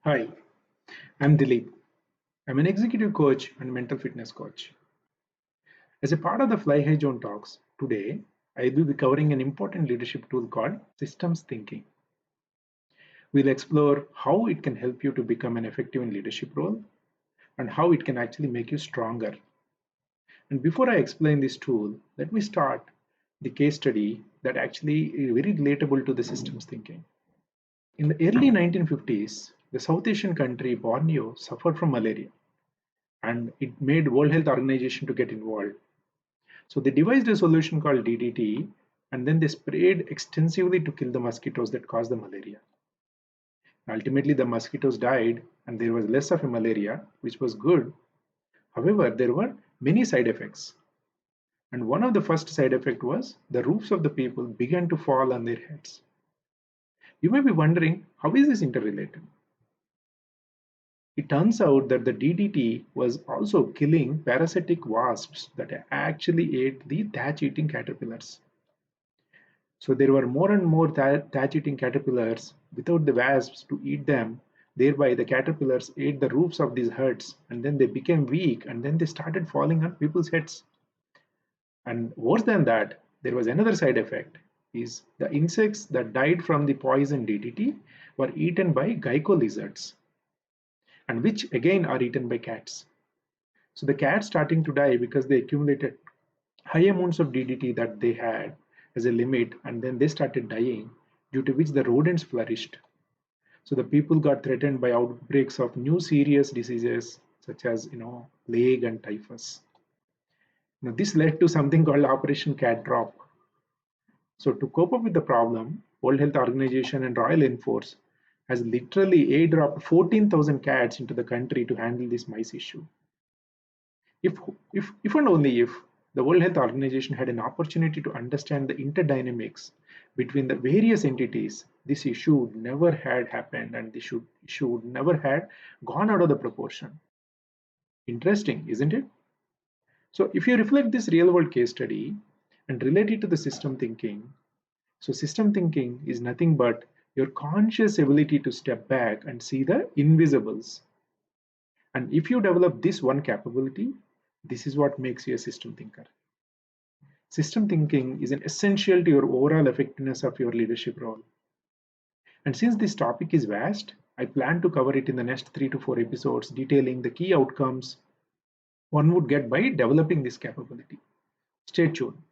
Hi, I'm Dilip. I'm an executive coach and mental fitness coach. As a part of the Fly High Zone talks, today I will be covering an important leadership tool called systems thinking. We'll explore how it can help you to become an effective in leadership role and how it can actually make you stronger. And before I explain this tool, let me start the case study that actually is very relatable to the systems thinking. In the early 1950s, the South Asian country Borneo suffered from malaria and it made World Health Organization to get involved. So they devised a solution called DDT and then they sprayed extensively to kill the mosquitoes that cause the malaria. Ultimately, the mosquitoes died and there was less of a malaria, which was good. However, there were many side effects. And one of the first side effect was the roofs of the people began to fall on their heads. You may be wondering, how is this interrelated? It turns out that the DDT was also killing parasitic wasps that actually ate the thatch eating caterpillars. So there were more and more thatch eating caterpillars without the wasps to eat them. Thereby, the caterpillars ate the roofs of these huts and then they became weak and then they started falling on people's heads. And worse than that, there was another side effect is the insects that died from the poison DDT were eaten by gecko lizards and which again are eaten by cats. So the cats starting to die because they accumulated high amounts of DDT that they had as a limit and then they started dying due to which the rodents flourished. So the people got threatened by outbreaks of new serious diseases such as plague and typhus. This led to something called Operation Cat Drop. So to cope up with the problem, World Health Organization and Royal Enforce has literally airdropped 14,000 cats into the country to handle this mice issue. If, if and only if the World Health Organization had an opportunity to understand the interdynamics between the various entities, this issue would never had happened and this issue would never had gone out of the proportion. Interesting, isn't it? So if you reflect this real world case study and relate it to the system thinking, so system thinking is nothing but your conscious ability to step back and see the invisibles. And if you develop this one capability, this is what makes you a system thinker. System thinking is an essential to your overall effectiveness of your leadership role. And since this topic is vast, I plan to cover it in the next 3 to 4 episodes detailing the key outcomes one would get by developing this capability. Stay tuned.